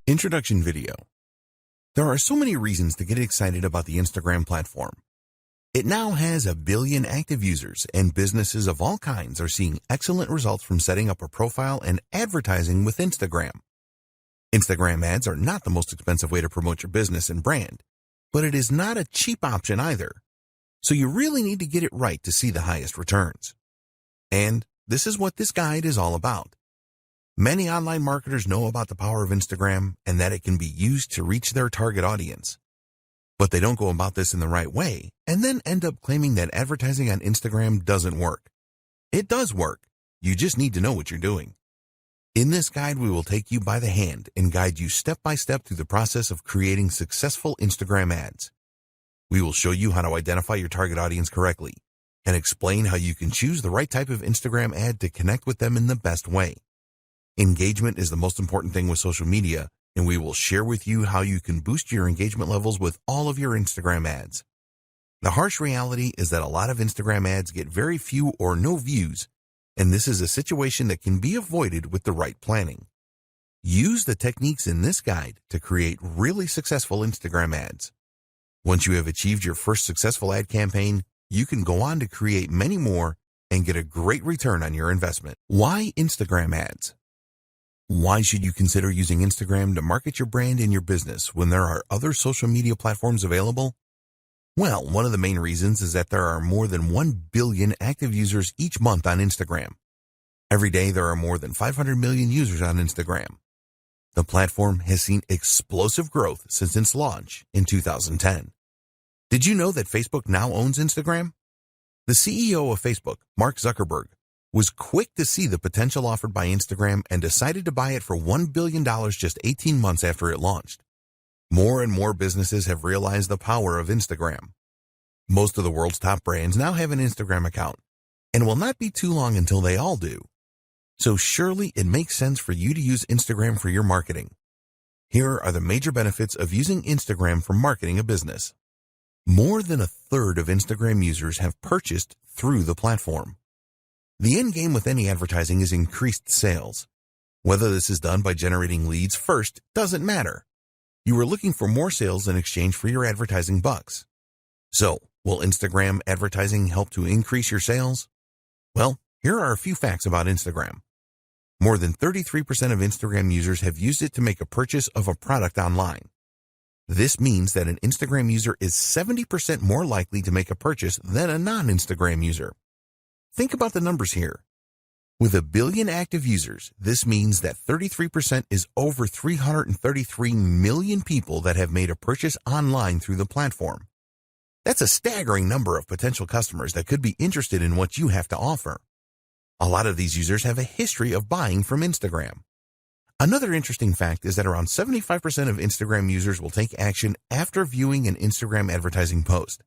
Introduction video. There are so many reasons to get excited about the Instagram platform. It now has 1 billion active users, and businesses of all kinds are seeing excellent results from setting up a profile and advertising with Instagram. Instagram ads are not the most expensive way to promote your business and brand, but it is not a cheap option either. So you really need to get it right to see the highest returns. And this is what this guide is all about. Many online marketers know about the power of Instagram and that it can be used to reach their target audience. But they don't go about this in the right way and then end up claiming that advertising on Instagram doesn't work. It does work. You just need to know what you're doing. In this guide, we will take you by the hand and guide you step by step through the process of creating successful Instagram ads. We will show you how to identify your target audience correctly and explain how you can choose the right type of Instagram ad to connect with them in the best way. Engagement is the most important thing with social media, and we will share with you how you can boost your engagement levels with all of your Instagram ads. The harsh reality is that a lot of Instagram ads get very few or no views, and this is a situation that can be avoided with the right planning. Use the techniques in this guide to create really successful Instagram ads. Once you have achieved your first successful ad campaign, you can go on to create many more and get a great return on your investment. Why Instagram ads? Why should you consider using Instagram to market your brand and your business when there are other social media platforms available? Well, one of the main reasons is that there are more than 1 billion active users each month on Instagram. Every day there are more than 500 million users on Instagram. The platform has seen explosive growth since its launch in 2010. Did you know that Facebook now owns Instagram? The CEO of Facebook, Mark Zuckerberg, was quick to see the potential offered by Instagram and decided to buy it for $1 billion just 18 months after it launched. More and more businesses have realized the power of Instagram. Most of the world's top brands now have an Instagram account, and it will not be too long until they all do. So surely it makes sense for you to use Instagram for your marketing. Here are the major benefits of using Instagram for marketing a business. More than 1/3 of Instagram users have purchased through the platform. The end game with any advertising is increased sales. Whether this is done by generating leads first doesn't matter. You are looking for more sales in exchange for your advertising bucks. So, will Instagram advertising help to increase your sales? Well, here are a few facts about Instagram. More than 33% of Instagram users have used it to make a purchase of a product online. This means that an Instagram user is 70% more likely to make a purchase than a non-Instagram user. Think about the numbers here. With 1 billion active users, this means that 33% is over 333 million people that have made a purchase online through the platform. That's a staggering number of potential customers that could be interested in what you have to offer. A lot of these users have a history of buying from Instagram. Another interesting fact is that around 75% of Instagram users will take action after viewing an Instagram advertising post.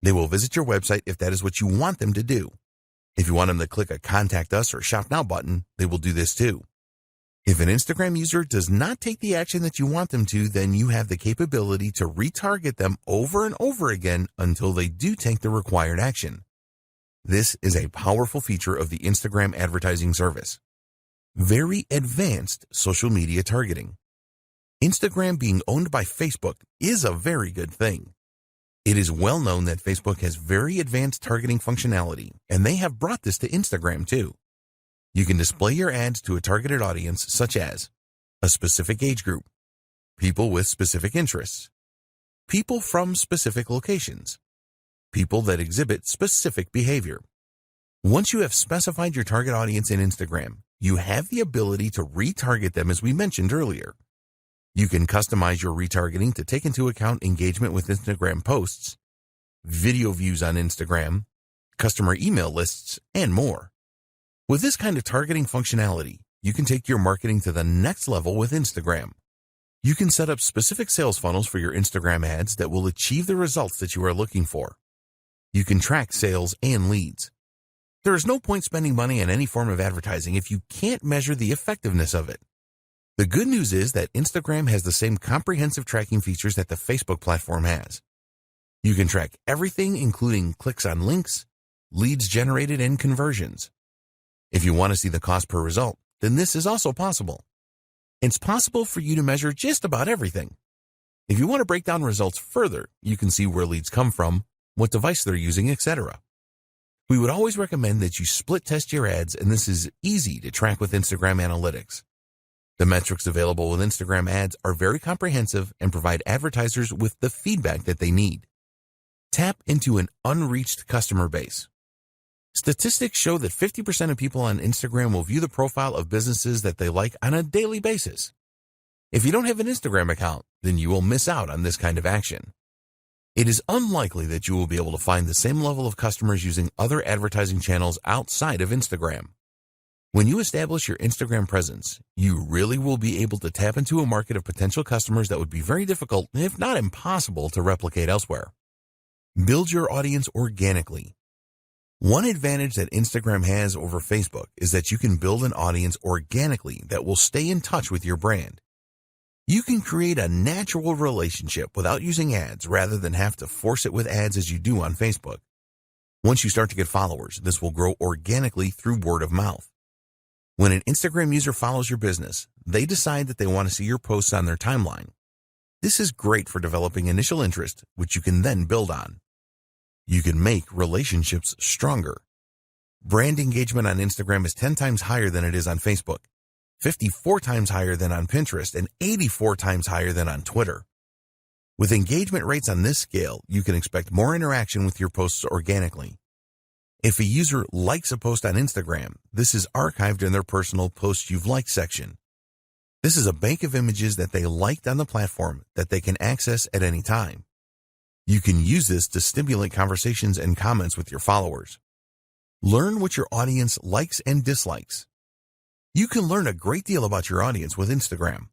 They will visit your website if that is what you want them to do. If you want them to click a Contact Us or Shop Now button, they will do this too. If an Instagram user does not take the action that you want them to, then you have the capability to retarget them over and over again until they do take the required action. This is a powerful feature of the Instagram advertising service. Very advanced social media targeting. Instagram being owned by Facebook is a very good thing. It is well known that Facebook has very advanced targeting functionality, and they have brought this to Instagram too. You can display your ads to a targeted audience such as a specific age group, people with specific interests, people from specific locations, people that exhibit specific behavior. Once you have specified your target audience in Instagram, you have the ability to retarget them as we mentioned earlier. You can customize your retargeting to take into account engagement with Instagram posts, video views on Instagram, customer email lists, and more. With this kind of targeting functionality, you can take your marketing to the next level with Instagram. You can set up specific sales funnels for your Instagram ads that will achieve the results that you are looking for. You can track sales and leads. There is no point spending money on any form of advertising if you can't measure the effectiveness of it. The good news is that Instagram has the same comprehensive tracking features that the Facebook platform has. You can track everything, including clicks on links, leads generated, and conversions. If you want to see the cost per result, then this is also possible. It's possible for you to measure just about everything. If you want to break down results further, you can see where leads come from, what device they're using, etc. We would always recommend that you split test your ads, and this is easy to track with Instagram Analytics. The metrics available with Instagram ads are very comprehensive and provide advertisers with the feedback that they need. Tap into an unreached customer base. Statistics show that 50% of people on Instagram will view the profile of businesses that they like on a daily basis. If you don't have an Instagram account, then you will miss out on this kind of action. It is unlikely that you will be able to find the same level of customers using other advertising channels outside of Instagram. When you establish your Instagram presence, you really will be able to tap into a market of potential customers that would be very difficult, if not impossible, to replicate elsewhere. Build your audience organically. One advantage that Instagram has over Facebook is that you can build an audience organically that will stay in touch with your brand. You can create a natural relationship without using ads rather than have to force it with ads as you do on Facebook. Once you start to get followers, this will grow organically through word of mouth. When an Instagram user follows your business, they decide that they want to see your posts on their timeline. This is great for developing initial interest, which you can then build on. You can make relationships stronger. Brand engagement on Instagram is 10 times higher than it is on Facebook, 54 times higher than on Pinterest, and 84 times higher than on Twitter. With engagement rates on this scale, you can expect more interaction with your posts organically. If a user likes a post on Instagram, this is archived in their personal Posts You've Liked section. This is a bank of images that they liked on the platform that they can access at any time. You can use this to stimulate conversations and comments with your followers. Learn what your audience likes and dislikes. You can learn a great deal about your audience with Instagram.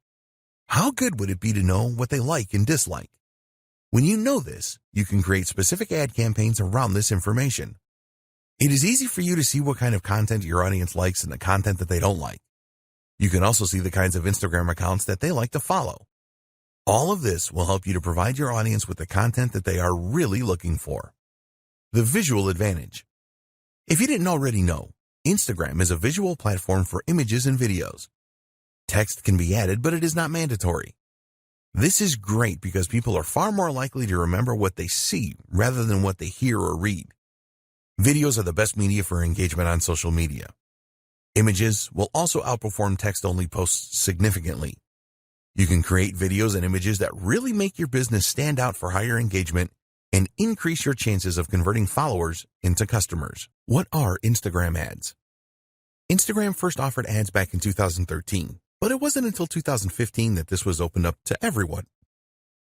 How good would it be to know what they like and dislike? When you know this, you can create specific ad campaigns around this information. It is easy for you to see what kind of content your audience likes and the content that they don't like. You can also see the kinds of Instagram accounts that they like to follow. All of this will help you to provide your audience with the content that they are really looking for. The visual advantage. If you didn't already know, Instagram is a visual platform for images and videos. Text can be added, but it is not mandatory. This is great because people are far more likely to remember what they see rather than what they hear or read. Videos are the best media for engagement on social media. Images will also outperform text-only posts significantly. You can create videos and images that really make your business stand out for higher engagement and increase your chances of converting followers into customers. What are Instagram ads? Instagram first offered ads back in 2013, but it wasn't until 2015 that this was opened up to everyone.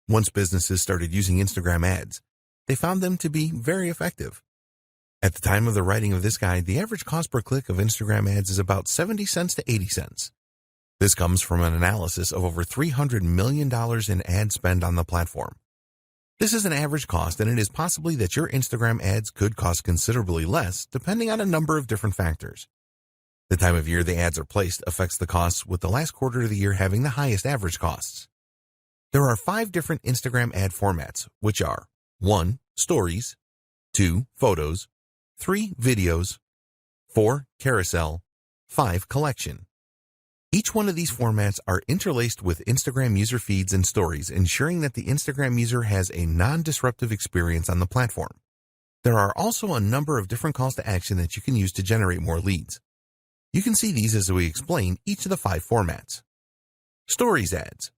Once businesses started using Instagram ads, they found them to be very effective. At the time of the writing of this guide, the average cost per click of Instagram ads is about 70 cents to 80 cents. This comes from an analysis of over $300 million in ad spend on the platform. This is an average cost, and it is possibly that your Instagram ads could cost considerably less, depending on a number of different factors. The time of year the ads are placed affects the costs, with the last quarter of the year having the highest average costs. There are 5 different Instagram ad formats, which are 1. Stories, 2. Photos, 3. Videos, 4. Carousel, 5. Collection. Each one of these formats are interlaced with Instagram user feeds and stories, ensuring that the Instagram user has a non-disruptive experience on the platform. There are also a number of different calls to action that you can use to generate more leads. You can see these as we explain each of the 5 formats. Stories ads.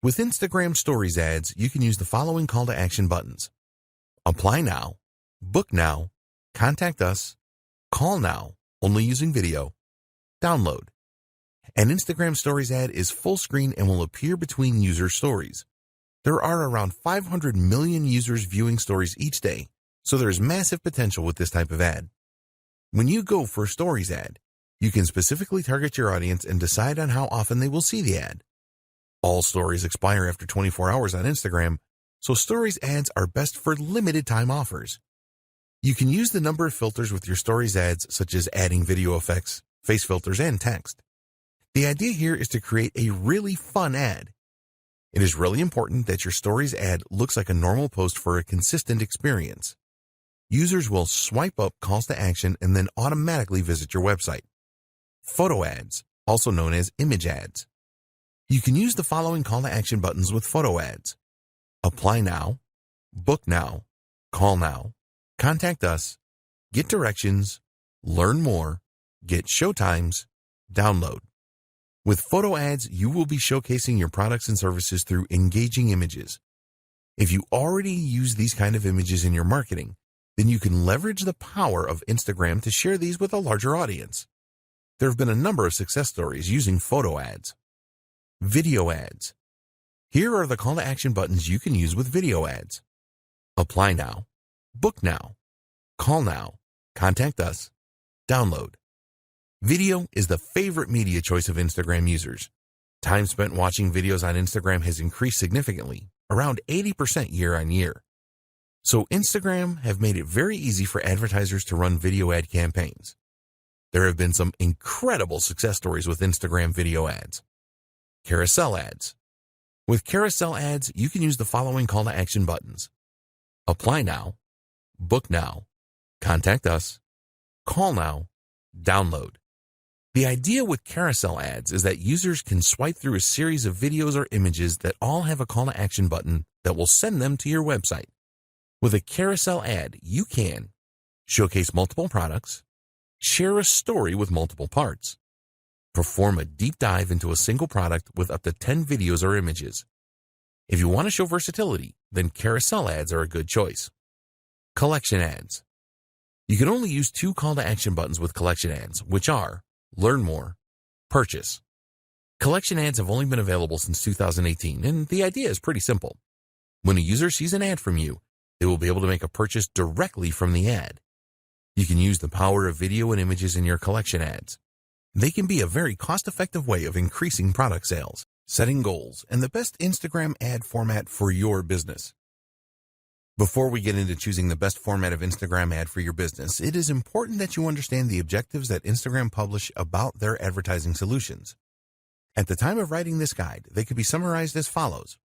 With Instagram Stories ads, you can use the following call to action buttons: Apply now, Book now, Contact us, Call now, only using video, Download. An Instagram Stories ad is full screen and will appear between user stories. There are around 500 million users viewing stories each day, so there is massive potential with this type of ad. When you go for a Stories ad, you can specifically target your audience and decide on how often they will see the ad. All stories expire after 24 hours on Instagram, so Stories ads are best for limited time offers. You can use the number of filters with your Stories ads, such as adding video effects, face filters, and text. The idea here is to create a really fun ad. It is really important that your Stories ad looks like a normal post for a consistent experience. Users will swipe up calls to action and then automatically visit your website. Photo ads also known as image ads. You can use the following call to action buttons with photo ads: apply now, book now, call now, contact us, get directions, learn more, get showtimes, download. With photo ads, you will be showcasing your products and services through engaging images. If you already use these kind of images in your marketing, then you can leverage the power of Instagram to share these with a larger audience. There have been a number of success stories using photo ads. Video ads. Here are the call to action buttons you can use with video ads: apply now, book now, call now, contact us, download. Video is the favorite media choice of Instagram users. Time spent watching videos on Instagram has increased significantly, around 80% year on year. So Instagram have made it very easy for advertisers to run video ad campaigns. There have been some incredible success stories with Instagram video ads. Carousel ads. With carousel ads, you can use the following call to action buttons: apply now, book now, contact us, call now, download. The idea with carousel ads is that users can swipe through a series of videos or images that all have a call to action button that will send them to your website. With a carousel ad, you can showcase multiple products, share a story with multiple parts, perform a deep dive into a single product with up to 10 videos or images. If you want to show versatility, then carousel ads are a good choice. Collection ads. You can only use two call to action buttons with collection ads, which are learn more, purchase. Collection ads have only been available since 2018, and the idea is pretty simple. When a user sees an ad from you, they will be able to make a purchase directly from the ad. You can use the power of video and images in your collection ads. They can be a very cost-effective way of increasing product sales, setting goals, and the best Instagram ad format for your business. Before we get into choosing the best format of Instagram ad for your business, it is important that you understand the objectives that Instagram publish about their advertising solutions. At the time of writing this guide, they could be summarized as follows.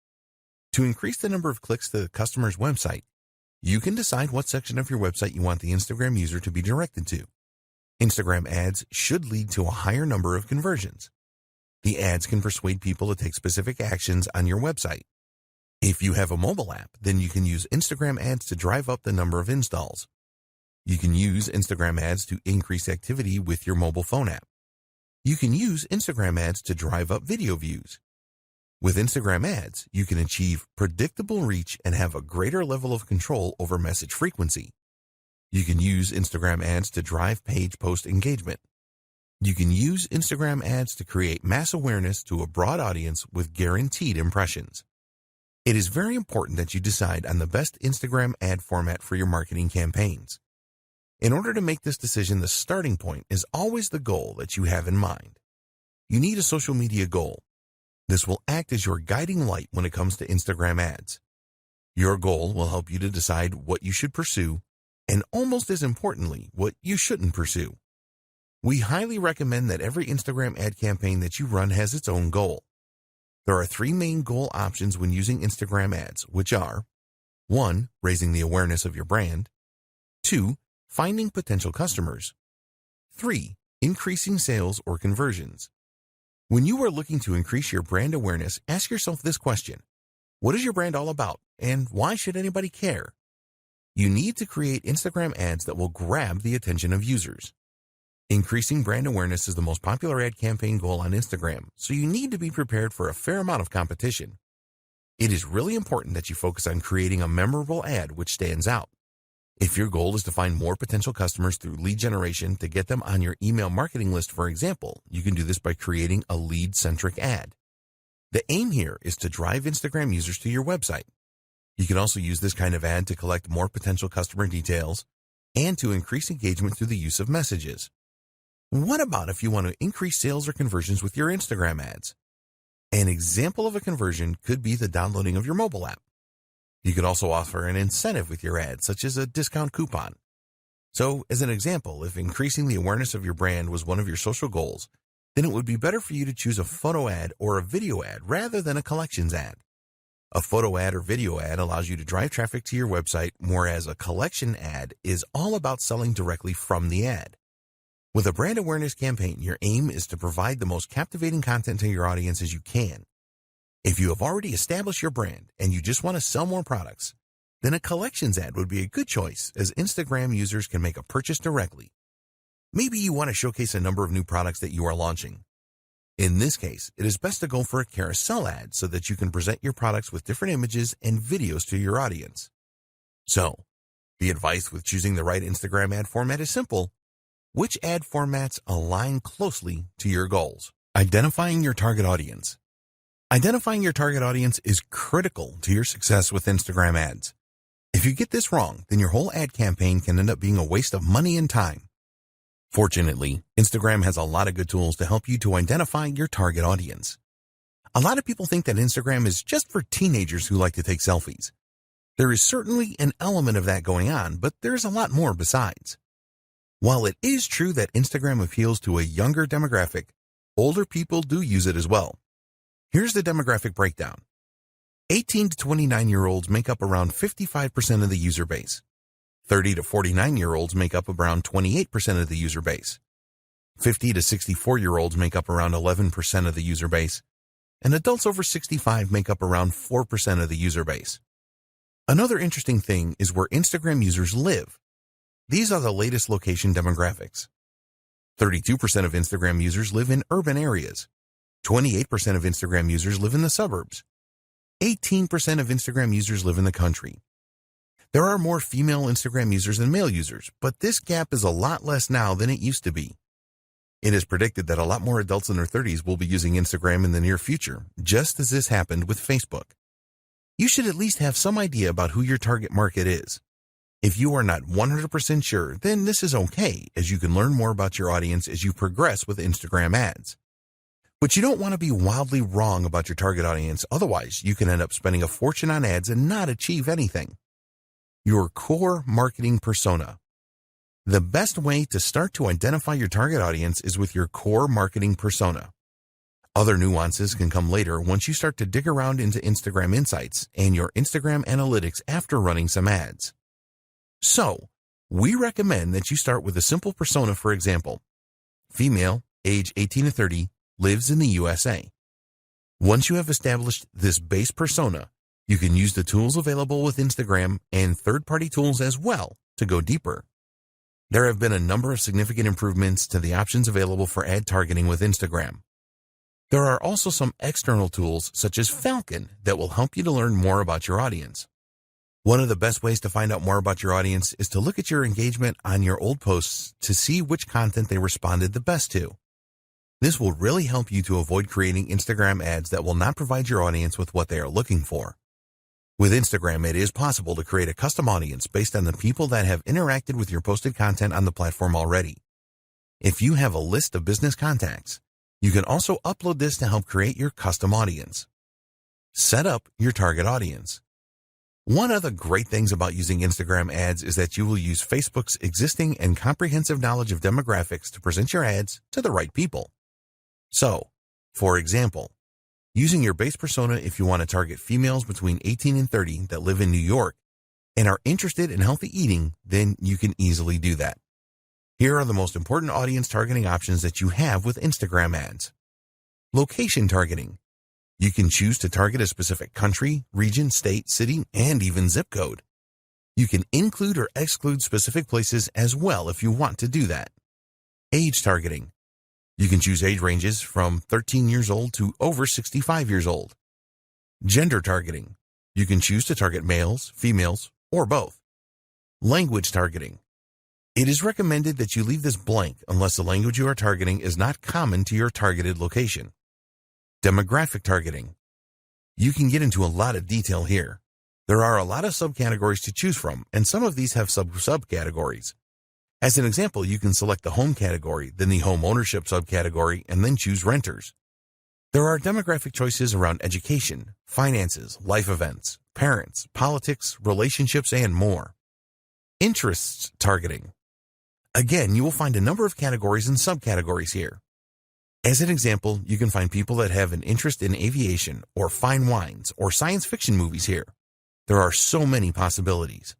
To increase the number of clicks to the customer's website, you can decide what section of your website you want the Instagram user to be directed to. Instagram ads should lead to a higher number of conversions. The ads can persuade people to take specific actions on your website. If you have a mobile app, then you can use Instagram ads to drive up the number of installs. You can use Instagram ads to increase activity with your mobile phone app. You can use Instagram ads to drive up video views. With Instagram ads, you can achieve predictable reach and have a greater level of control over message frequency. You can use Instagram ads to drive page post engagement. You can use Instagram ads to create mass awareness to a broad audience with guaranteed impressions. It is very important that you decide on the best Instagram ad format for your marketing campaigns. In order to make this decision, the starting point is always the goal that you have in mind. You need a social media goal. This will act as your guiding light when it comes to Instagram ads. Your goal will help you to decide what you should pursue, and almost as importantly, what you shouldn't pursue. We highly recommend that every Instagram ad campaign that you run has its own goal. There are three main goal options when using Instagram ads, which are 1. Raising the awareness of your brand. 2. Finding potential customers. 3. Increasing sales or conversions. When you are looking to increase your brand awareness, ask yourself this question. What is your brand all about, and why should anybody care? You need to create Instagram ads that will grab the attention of users. Increasing brand awareness is the most popular ad campaign goal on Instagram, so you need to be prepared for a fair amount of competition. It is really important that you focus on creating a memorable ad which stands out. If your goal is to find more potential customers through lead generation to get them on your email marketing list, for example, you can do this by creating a lead-centric ad. The aim here is to drive Instagram users to your website. You can also use this kind of ad to collect more potential customer details and to increase engagement through the use of messages. What about if you want to increase sales or conversions with your Instagram ads? An example of a conversion could be the downloading of your mobile app. You could also offer an incentive with your ad, such as a discount coupon. So, as an example, if increasing the awareness of your brand was one of your social goals, then it would be better for you to choose a photo ad or a video ad rather than a collections ad. A photo ad or video ad allows you to drive traffic to your website, whereas a collection ad is all about selling directly from the ad. With a brand awareness campaign, your aim is to provide the most captivating content to your audience as you can. If you have already established your brand and you just want to sell more products, then a collections ad would be a good choice, as Instagram users can make a purchase directly. Maybe you want to showcase a number of new products that you are launching. In this case, it is best to go for a carousel ad so that you can present your products with different images and videos to your audience. So, the advice with choosing the right Instagram ad format is simple. Which ad formats align closely to your goals? Identifying your target audience. Identifying your target audience is critical to your success with Instagram ads. If you get this wrong, then your whole ad campaign can end up being a waste of money and time. Fortunately, Instagram has a lot of good tools to help you to identify your target audience. A lot of people think that Instagram is just for teenagers who like to take selfies. There is certainly an element of that going on, but there's a lot more besides. While it is true that Instagram appeals to a younger demographic, older people do use it as well. Here's the demographic breakdown. 18 to 29-year-olds make up around 55% of the user base. 30 to 49-year-olds make up around 28% of the user base. 50 to 64-year-olds make up around 11% of the user base. And adults over 65 make up around 4% of the user base. Another interesting thing is where Instagram users live. These are the latest location demographics. 32% of Instagram users live in urban areas. 28% of Instagram users live in the suburbs. 18% of Instagram users live in the country. There are more female Instagram users than male users, but this gap is a lot less now than it used to be. It is predicted that a lot more adults in their 30s will be using Instagram in the near future, just as this happened with Facebook. You should at least have some idea about who your target market is. If you are not 100% sure, then this is okay, as you can learn more about your audience as you progress with Instagram ads. But you don't want to be wildly wrong about your target audience, otherwise you can end up spending a fortune on ads and not achieve anything. Your core marketing persona. The best way to start to identify your target audience is with your core marketing persona. Other nuances can come later once you start to dig around into Instagram Insights and your Instagram Analytics after running some ads. So, we recommend that you start with a simple persona. For example, female, age 18 to 30, lives in the USA. Once you have established this base persona, you can use the tools available with Instagram and third-party tools as well to go deeper. There have been a number of significant improvements to the options available for ad targeting with Instagram. There are also some external tools such as Falcon that will help you to learn more about your audience. One of the best ways to find out more about your audience is to look at your engagement on your old posts to see which content they responded the best to. This will really help you to avoid creating Instagram ads that will not provide your audience with what they are looking for. With Instagram, it is possible to create a custom audience based on the people that have interacted with your posted content on the platform already. If you have a list of business contacts, you can also upload this to help create your custom audience. Set up your target audience. One of the great things about using Instagram ads is that you will use Facebook's existing and comprehensive knowledge of demographics to present your ads to the right people. So, for example, using your base persona if you want to target females between 18 and 30 that live in New York and are interested in healthy eating, then you can easily do that. Here are the most important audience targeting options that you have with Instagram ads. Location targeting. You can choose to target a specific country, region, state, city, and even zip code. You can include or exclude specific places as well if you want to do that. Age targeting. You can choose age ranges from 13 years old to over 65 years old. Gender targeting. You can choose to target males, females, or both. Language targeting. It is recommended that you leave this blank unless the language you are targeting is not common to your targeted location. Demographic targeting. You can get into a lot of detail here. There are a lot of subcategories to choose from, and some of these have subcategories. As an example, you can select the home category, then the home ownership subcategory, and then choose renters. There are demographic choices around education, finances, life events, parents, politics, relationships, and more. Interests targeting. Again, you will find a number of categories and subcategories here. As an example, you can find people that have an interest in aviation or fine wines or science fiction movies here. There are so many possibilities.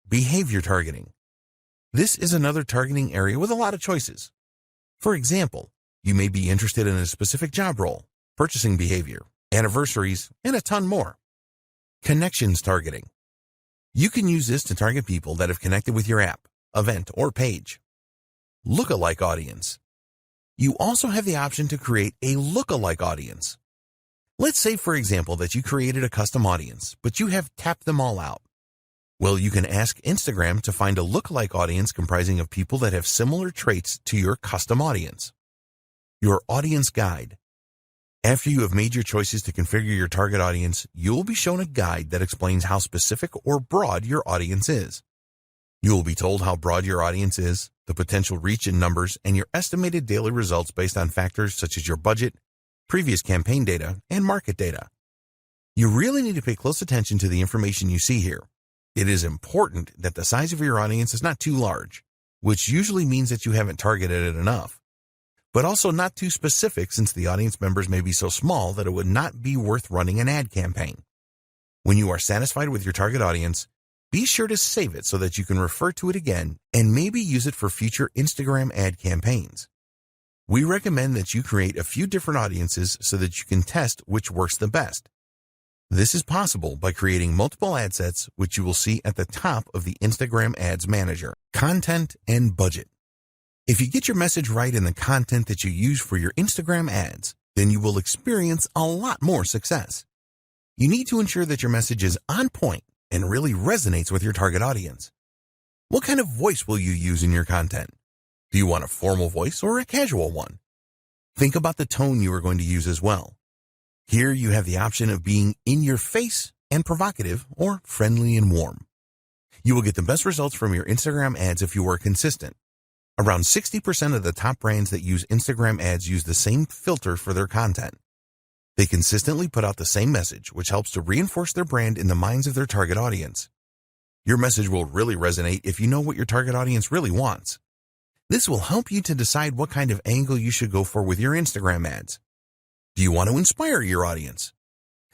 Behavior targeting. This is another targeting area with a lot of choices. For example, you may be interested in a specific job role, purchasing behavior, anniversaries, and a ton more. Connections targeting. You can use this to target people that have connected with your app, event, or page. Lookalike audience. You also have the option to create a lookalike audience. Let's say, for example, that you created a custom audience, but you have tapped them all out. Well, you can ask Instagram to find a lookalike audience comprising of people that have similar traits to your custom audience. Your audience guide. After you have made your choices to configure your target audience, you will be shown a guide that explains how specific or broad your audience is. You will be told how broad your audience is, the potential reach in numbers, and your estimated daily results based on factors such as your budget, previous campaign data, and market data. You really need to pay close attention to the information you see here. It is important that the size of your audience is not too large, which usually means that you haven't targeted it enough, but also not too specific since the audience members may be so small that it would not be worth running an ad campaign. When you are satisfied with your target audience, be sure to save it so that you can refer to it again and maybe use it for future Instagram ad campaigns. We recommend that you create a few different audiences so that you can test which works the best. This is possible by creating multiple ad sets, which you will see at the top of the Instagram Ads Manager. Content and budget. If you get your message right in the content that you use for your Instagram ads, then you will experience a lot more success. You need to ensure that your message is on point and really resonates with your target audience. What kind of voice will you use in your content? Do you want a formal voice or a casual one? Think about the tone you are going to use as well. Here you have the option of being in your face and provocative or friendly and warm. You will get the best results from your Instagram ads if you are consistent. Around 60% of the top brands that use Instagram ads use the same filter for their content. They consistently put out the same message, which helps to reinforce their brand in the minds of their target audience. Your message will really resonate if you know what your target audience really wants. This will help you to decide what kind of angle you should go for with your Instagram ads. Do you want to inspire your audience?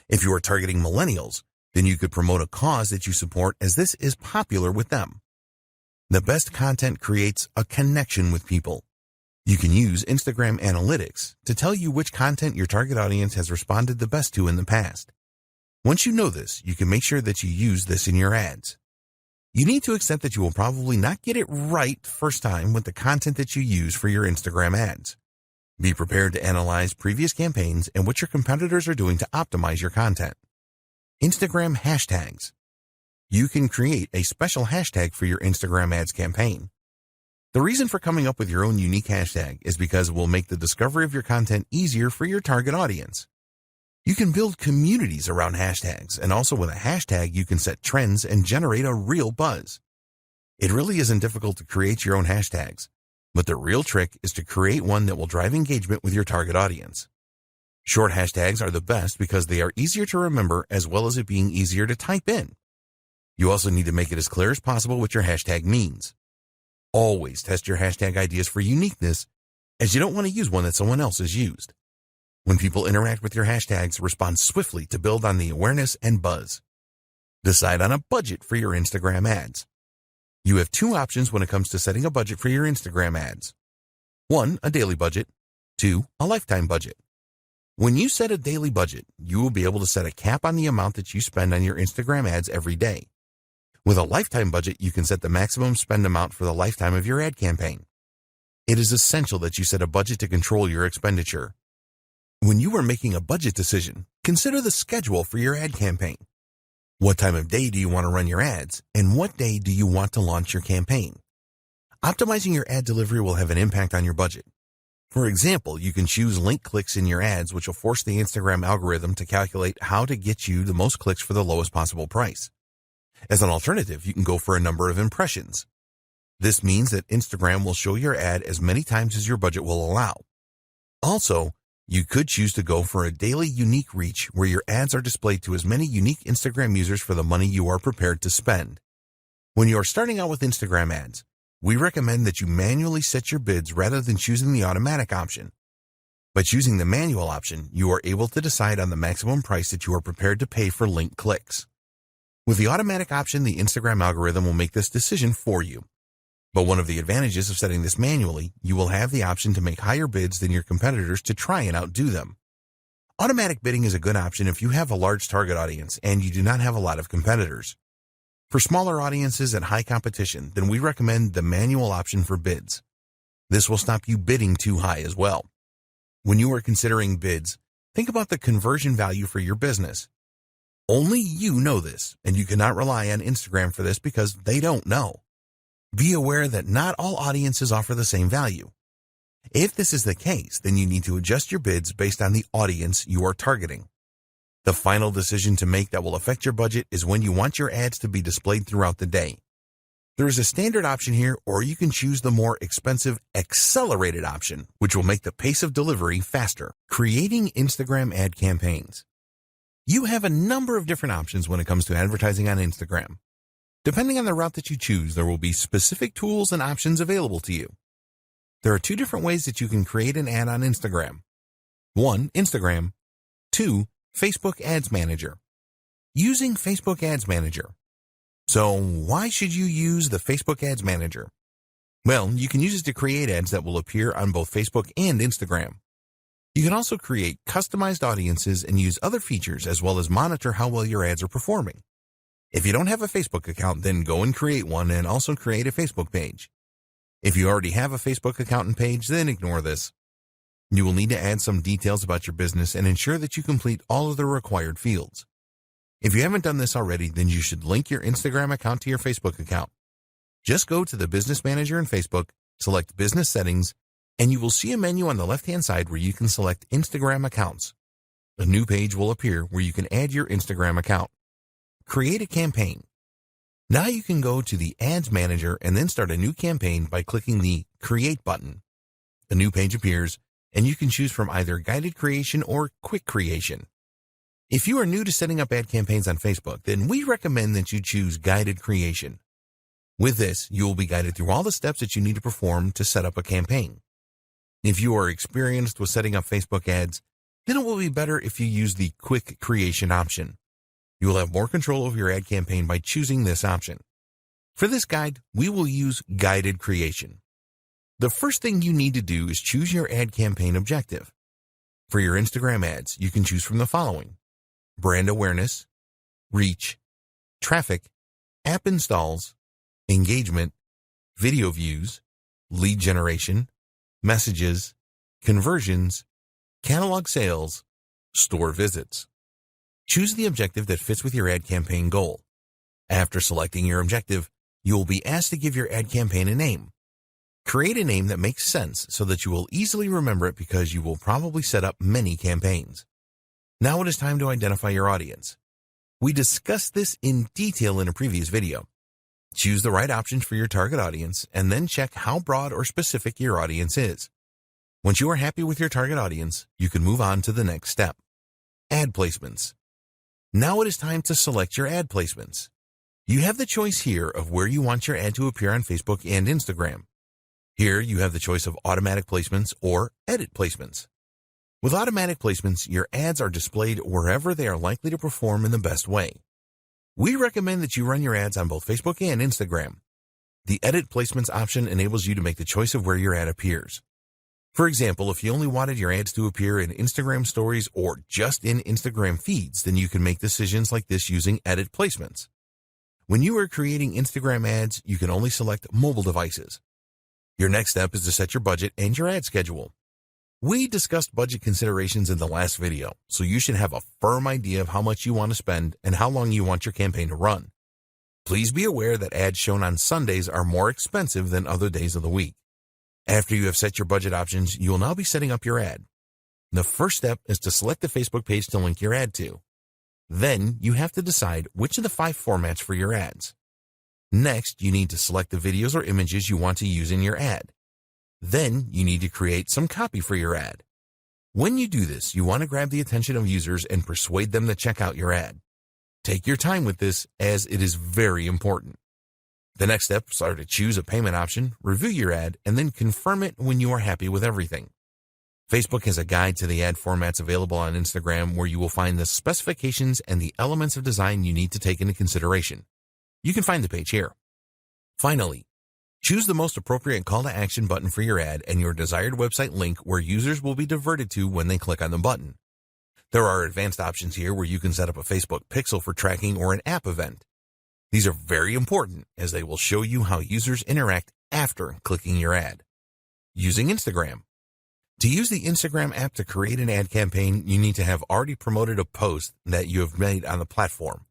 If you are targeting millennials, then you could promote a cause that you support as this is popular with them. The best content creates a connection with people. You can use Instagram Analytics to tell you which content your target audience has responded the best to in the past. Once you know this, you can make sure that you use this in your ads. You need to accept that you will probably not get it right first time with the content that you use for your Instagram ads. Be prepared to analyze previous campaigns and what your competitors are doing to optimize your content. Instagram hashtags. You can create a special hashtag for your Instagram ads campaign. The reason for coming up with your own unique hashtag is because it will make the discovery of your content easier for your target audience. You can build communities around hashtags, and also with a hashtag you can set trends and generate a real buzz. It really isn't difficult to create your own hashtags. But the real trick is to create one that will drive engagement with your target audience. Short hashtags are the best because they are easier to remember as well as it being easier to type in. You also need to make it as clear as possible what your hashtag means. Always test your hashtag ideas for uniqueness, as you don't want to use one that someone else has used. When people interact with your hashtags, respond swiftly to build on the awareness and buzz. Decide on a budget for your Instagram ads. You have two options when it comes to setting a budget for your Instagram ads. 1, a daily budget. 2, a lifetime budget. When you set a daily budget, you will be able to set a cap on the amount that you spend on your Instagram ads every day. With a lifetime budget, you can set the maximum spend amount for the lifetime of your ad campaign. It is essential that you set a budget to control your expenditure. When you are making a budget decision, consider the schedule for your ad campaign. What time of day do you want to run your ads, and what day do you want to launch your campaign? Optimizing your ad delivery will have an impact on your budget. For example, you can choose link clicks in your ads, which will force the Instagram algorithm to calculate how to get you the most clicks for the lowest possible price. As an alternative, you can go for a number of impressions. This means that Instagram will show your ad as many times as your budget will allow. Also, you could choose to go for a daily unique reach where your ads are displayed to as many unique Instagram users for the money you are prepared to spend. When you are starting out with Instagram ads, we recommend that you manually set your bids rather than choosing the automatic option. By choosing the manual option, you are able to decide on the maximum price that you are prepared to pay for link clicks. With the automatic option, the Instagram algorithm will make this decision for you. But one of the advantages of setting this manually, you will have the option to make higher bids than your competitors to try and outdo them. Automatic bidding is a good option if you have a large target audience and you do not have a lot of competitors. For smaller audiences and high competition, then we recommend the manual option for bids. This will stop you bidding too high as well. When you are considering bids, think about the conversion value for your business. Only you know this, and you cannot rely on Instagram for this because they don't know. Be aware that not all audiences offer the same value. If this is the case, then you need to adjust your bids based on the audience you are targeting. The final decision to make that will affect your budget is when you want your ads to be displayed throughout the day. There is a standard option here, or you can choose the more expensive accelerated option, which will make the pace of delivery faster. Creating Instagram ad campaigns. You have a number of different options when it comes to advertising on Instagram. Depending on the route that you choose, there will be specific tools and options available to you. There are two different ways that you can create an ad on Instagram. 1. Instagram. 2. Facebook Ads Manager. Using Facebook Ads Manager. So why should you use the Facebook Ads Manager? Well, you can use it to create ads that will appear on both Facebook and Instagram. You can also create customized audiences and use other features as well as monitor how well your ads are performing. If you don't have a Facebook account, then go and create one and also create a Facebook page. If you already have a Facebook account and page, then ignore this. You will need to add some details about your business and ensure that you complete all of the required fields. If you haven't done this already, then you should link your Instagram account to your Facebook account. Just go to the Business Manager in Facebook, select Business Settings, and you will see a menu on the left-hand side where you can select Instagram accounts. A new page will appear where you can add your Instagram account. Create a campaign. Now you can go to the Ads Manager and then start a new campaign by clicking the Create button. A new page appears, and you can choose from either guided creation or quick creation. If you are new to setting up ad campaigns on Facebook, then we recommend that you choose guided creation. With this, you will be guided through all the steps that you need to perform to set up a campaign. If you are experienced with setting up Facebook ads, then it will be better if you use the quick creation option. You will have more control over your ad campaign by choosing this option. For this guide, we will use guided creation. The first thing you need to do is choose your ad campaign objective. For your Instagram ads, you can choose from the following: brand awareness, reach, traffic, app installs, engagement, video views, lead generation, messages, conversions, catalog sales, store visits. Choose the objective that fits with your ad campaign goal. After selecting your objective, you will be asked to give your ad campaign a name. Create a name that makes sense so that you will easily remember it because you will probably set up many campaigns. Now it is time to identify your audience. We discussed this in detail in a previous video. Choose the right options for your target audience and then check how broad or specific your audience is. Once you are happy with your target audience, you can move on to the next step. Ad placements. Now it is time to select your ad placements. You have the choice here of where you want your ad to appear on Facebook and Instagram. Here you have the choice of automatic placements or edit placements. With automatic placements, your ads are displayed wherever they are likely to perform in the best way. We recommend that you run your ads on both Facebook and Instagram. The edit placements option enables you to make the choice of where your ad appears. For example, if you only wanted your ads to appear in Instagram stories or just in Instagram feeds, then you can make decisions like this using edit placements. When you are creating Instagram ads, you can only select mobile devices. Your next step is to set your budget and your ad schedule. We discussed budget considerations in the last video, so you should have a firm idea of how much you want to spend and how long you want your campaign to run. Please be aware that ads shown on Sundays are more expensive than other days of the week. After you have set your budget options, you will now be setting up your ad. The first step is to select the Facebook page to link your ad to. Then you have to decide which of the 5 formats for your ads. Next, you need to select the videos or images you want to use in your ad. Then you need to create some copy for your ad. When you do this, you want to grab the attention of users and persuade them to check out your ad. Take your time with this as it is very important. The next steps are to choose a payment option, review your ad, and then confirm it when you are happy with everything. Facebook has a guide to the ad formats available on Instagram where you will find the specifications and the elements of design you need to take into consideration. You can find the page here. Finally, Choose the most appropriate call to action button for your ad and your desired website link where users will be diverted to when they click on the button. There are advanced options here where you can set up a Facebook pixel for tracking or an app event. These are very important as they will show you how users interact after clicking your ad. Using Instagram. To use the Instagram app to create an ad campaign, you need to have already promoted a post that you have made on the platform.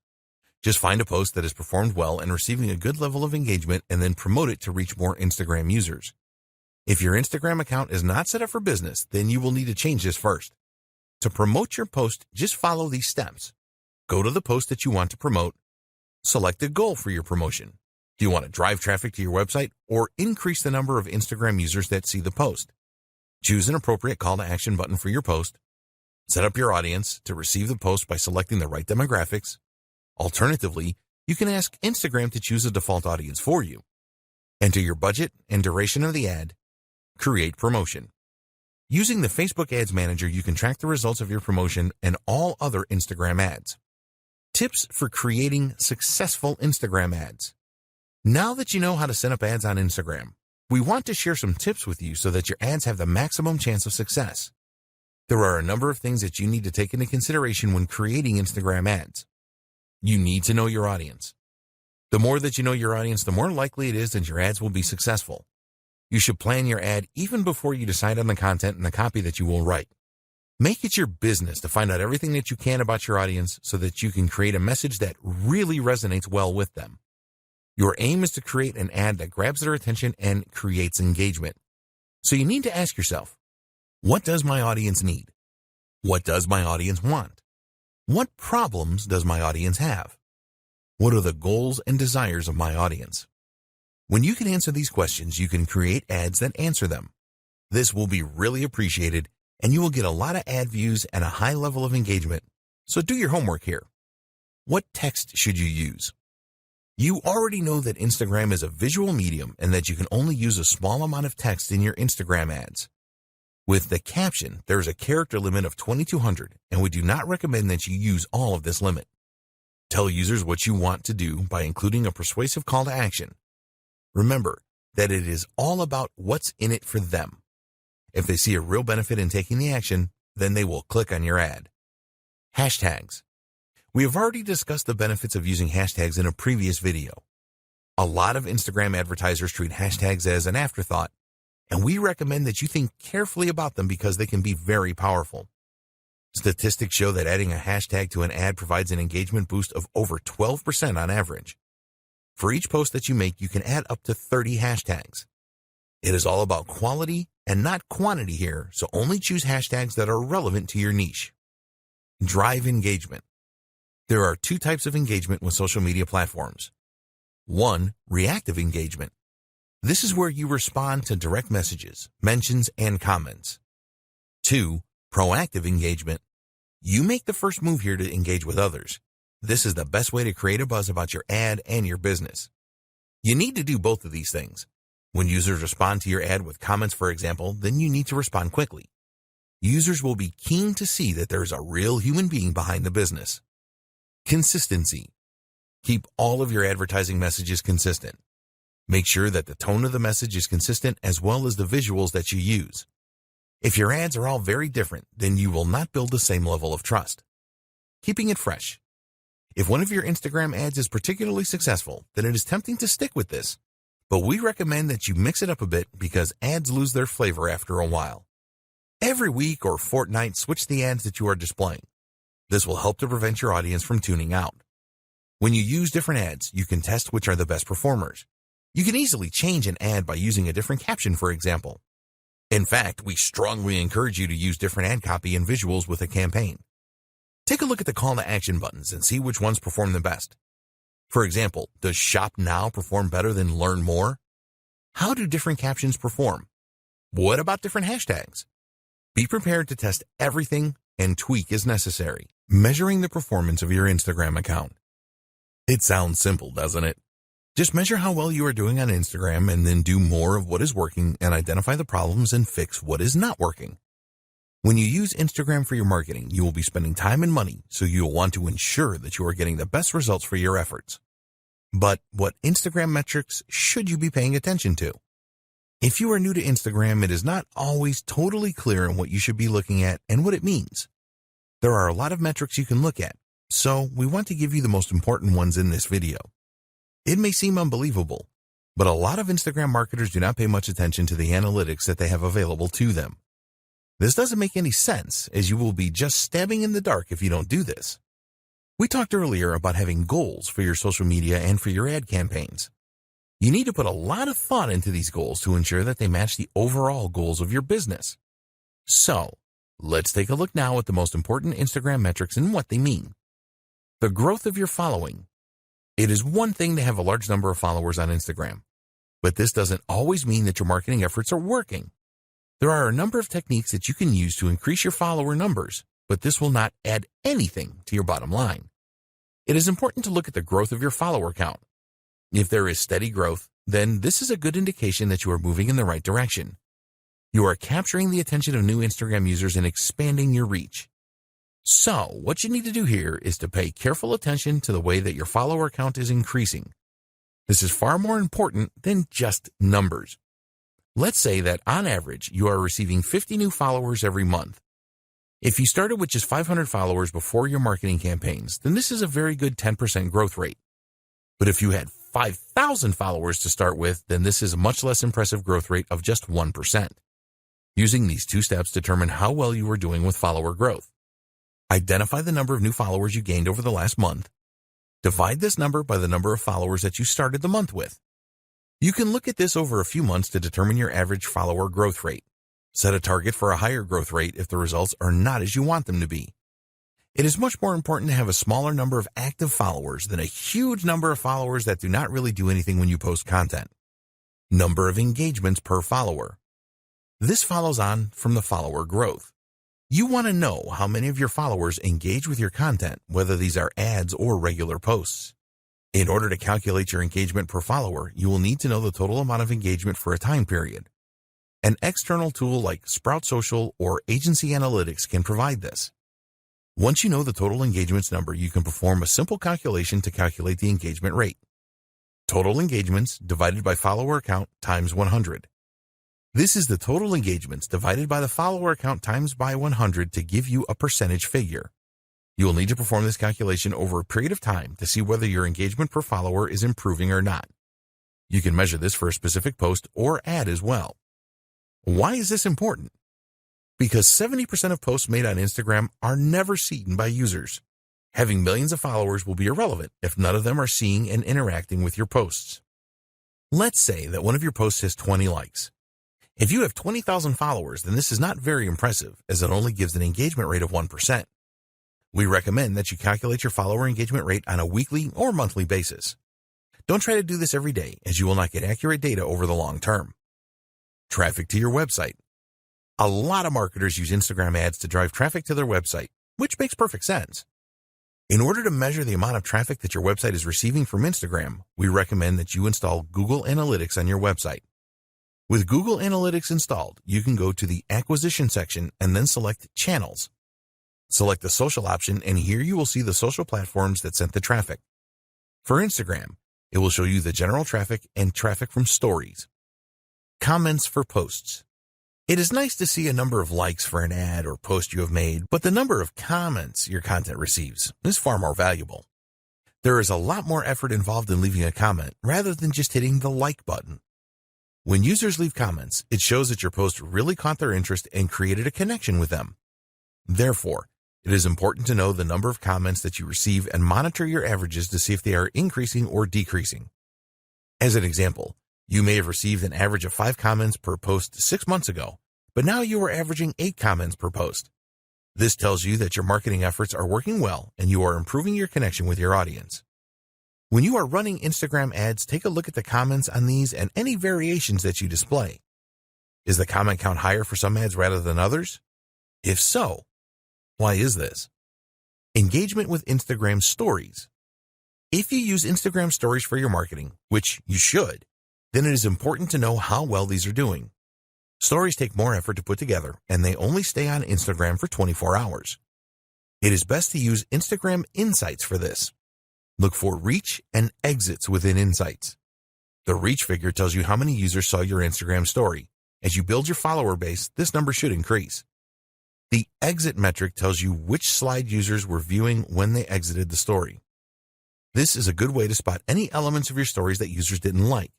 Just find a post that has performed well and receiving a good level of engagement and then promote it to reach more Instagram users. If your Instagram account is not set up for business, then you will need to change this first. To promote your post, just follow these steps. Go to the post that you want to promote. Select a goal for your promotion. Do you want to drive traffic to your website or increase the number of Instagram users that see the post? Choose an appropriate call to action button for your post. Set up your audience to receive the post by selecting the right demographics. Alternatively, you can ask Instagram to choose a default audience for you. Enter your budget and duration of the ad. Create promotion. Using the Facebook Ads Manager, you can track the results of your promotion and all other Instagram ads. Tips for creating successful Instagram ads. Now that you know how to set up ads on Instagram, we want to share some tips with you so that your ads have the maximum chance of success. There are a number of things that you need to take into consideration when creating Instagram ads. You need to know your audience. The more that you know your audience, the more likely it is that your ads will be successful. You should plan your ad even before you decide on the content and the copy that you will write. Make it your business to find out everything that you can about your audience so that you can create a message that really resonates well with them. Your aim is to create an ad that grabs their attention and creates engagement. So you need to ask yourself, what does my audience need? What does my audience want? What problems does my audience have? What are the goals and desires of my audience? When you can answer these questions, you can create ads that answer them. This will be really appreciated, and you will get a lot of ad views and a high level of engagement. So do your homework here. What text should you use? You already know that Instagram is a visual medium and that you can only use a small amount of text in your Instagram ads. With the caption, there is a character limit of 2,200, and we do not recommend that you use all of this limit. Tell users what you want to do by including a persuasive call to action. Remember that it is all about what's in it for them. If they see a real benefit in taking the action, then they will click on your ad. Hashtags. We have already discussed the benefits of using hashtags in a previous video. A lot of Instagram advertisers treat hashtags as an afterthought, and we recommend that you think carefully about them because they can be very powerful. Statistics show that adding a hashtag to an ad provides an engagement boost of over 12% on average. For each post that you make, you can add up to 30 hashtags. It is all about quality and not quantity here, so only choose hashtags that are relevant to your niche. Drive engagement. There are two types of engagement with social media platforms. 1. Reactive engagement. This is where you respond to direct messages, mentions, and comments. 2. Proactive engagement. You make the first move here to engage with others. This is the best way to create a buzz about your ad and your business. You need to do both of these things. When users respond to your ad with comments, for example, then you need to respond quickly. Users will be keen to see that there is a real human being behind the business. Consistency. Keep all of your advertising messages consistent. Make sure that the tone of the message is consistent as well as the visuals that you use. If your ads are all very different, then you will not build the same level of trust. Keeping it fresh. If one of your Instagram ads is particularly successful, then it is tempting to stick with this. But we recommend that you mix it up a bit because ads lose their flavor after a while. Every week or fortnight, switch the ads that you are displaying. This will help to prevent your audience from tuning out. When you use different ads, you can test which are the best performers. You can easily change an ad by using a different caption, for example. In fact, we strongly encourage you to use different ad copy and visuals with a campaign. Take a look at the call to action buttons and see which ones perform the best. For example, does Shop Now perform better than Learn More? How do different captions perform? What about different hashtags? Be prepared to test everything and tweak as necessary. Measuring the performance of your Instagram account. It sounds simple, doesn't it? Just measure how well you are doing on Instagram and then do more of what is working and identify the problems and fix what is not working. When you use Instagram for your marketing, you will be spending time and money, so you will want to ensure that you are getting the best results for your efforts. But what Instagram metrics should you be paying attention to? If you are new to Instagram, it is not always totally clear on what you should be looking at and what it means. There are a lot of metrics you can look at, so we want to give you the most important ones in this video. It may seem unbelievable, but a lot of Instagram marketers do not pay much attention to the analytics that they have available to them. This doesn't make any sense, as you will be just stabbing in the dark if you don't do this. We talked earlier about having goals for your social media and for your ad campaigns. You need to put a lot of thought into these goals to ensure that they match the overall goals of your business. So, let's take a look now at the most important Instagram metrics and what they mean. The growth of your following. It is one thing to have a large number of followers on Instagram, but this doesn't always mean that your marketing efforts are working. There are a number of techniques that you can use to increase your follower numbers, but this will not add anything to your bottom line. It is important to look at the growth of your follower count. If there is steady growth, then this is a good indication that you are moving in the right direction. You are capturing the attention of new Instagram users and expanding your reach. So, what you need to do here is to pay careful attention to the way that your follower count is increasing. This is far more important than just numbers. Let's say that on average, you are receiving 50 new followers every month. If you started with just 500 followers before your marketing campaigns, then this is a very good 10% growth rate. But if you had 5,000 followers to start with, then this is a much less impressive growth rate of just 1%. Using these two steps determine how well you are doing with follower growth. Identify the number of new followers you gained over the last month. Divide this number by the number of followers that you started the month with. You can look at this over a few months to determine your average follower growth rate. Set a target for a higher growth rate if the results are not as you want them to be. It is much more important to have a smaller number of active followers than a huge number of followers that do not really do anything when you post content. Number of engagements per follower. This follows on from the follower growth. You want to know how many of your followers engage with your content, whether these are ads or regular posts. In order to calculate your engagement per follower, you will need to know the total amount of engagement for a time period. An external tool like Sprout Social or Agency Analytics can provide this. Once you know the total engagements number, you can perform a simple calculation to calculate the engagement rate. Total engagements divided by follower count times 100. This is the total engagements divided by the follower count times by 100 to give you a percentage figure. You will need to perform this calculation over a period of time to see whether your engagement per follower is improving or not. You can measure this for a specific post or ad as well. Why is this important? Because 70% of posts made on Instagram are never seen by users. Having millions of followers will be irrelevant if none of them are seeing and interacting with your posts. Let's say that one of your posts has 20 likes. If you have 20,000 followers, then this is not very impressive, as it only gives an engagement rate of 1%. We recommend that you calculate your follower engagement rate on a weekly or monthly basis. Don't try to do this every day, as you will not get accurate data over the long term. Traffic to your website. A lot of marketers use Instagram ads to drive traffic to their website, which makes perfect sense. In order to measure the amount of traffic that your website is receiving from Instagram, we recommend that you install Google Analytics on your website. With Google Analytics installed, you can go to the Acquisition section and then select Channels. Select the Social option, and here you will see the social platforms that sent the traffic. For Instagram, it will show you the general traffic and traffic from stories. Comments for posts. It is nice to see a number of likes for an ad or post you have made, but the number of comments your content receives is far more valuable. There is a lot more effort involved in leaving a comment rather than just hitting the like button. When users leave comments, it shows that your post really caught their interest and created a connection with them. Therefore, it is important to know the number of comments that you receive and monitor your averages to see if they are increasing or decreasing. As an example, you may have received an average of 5 comments per post 6 months ago, but now you are averaging 8 comments per post. This tells you that your marketing efforts are working well and you are improving your connection with your audience. When you are running Instagram ads, take a look at the comments on these and any variations that you display. Is the comment count higher for some ads rather than others? If so, why is this? Engagement with Instagram Stories. If you use Instagram Stories for your marketing, which you should, then it is important to know how well these are doing. Stories take more effort to put together, and they only stay on Instagram for 24 hours. It is best to use Instagram Insights for this. Look for reach and exits within Insights. The reach figure tells you how many users saw your Instagram story. As you build your follower base, this number should increase. The exit metric tells you which slide users were viewing when they exited the story. This is a good way to spot any elements of your stories that users didn't like.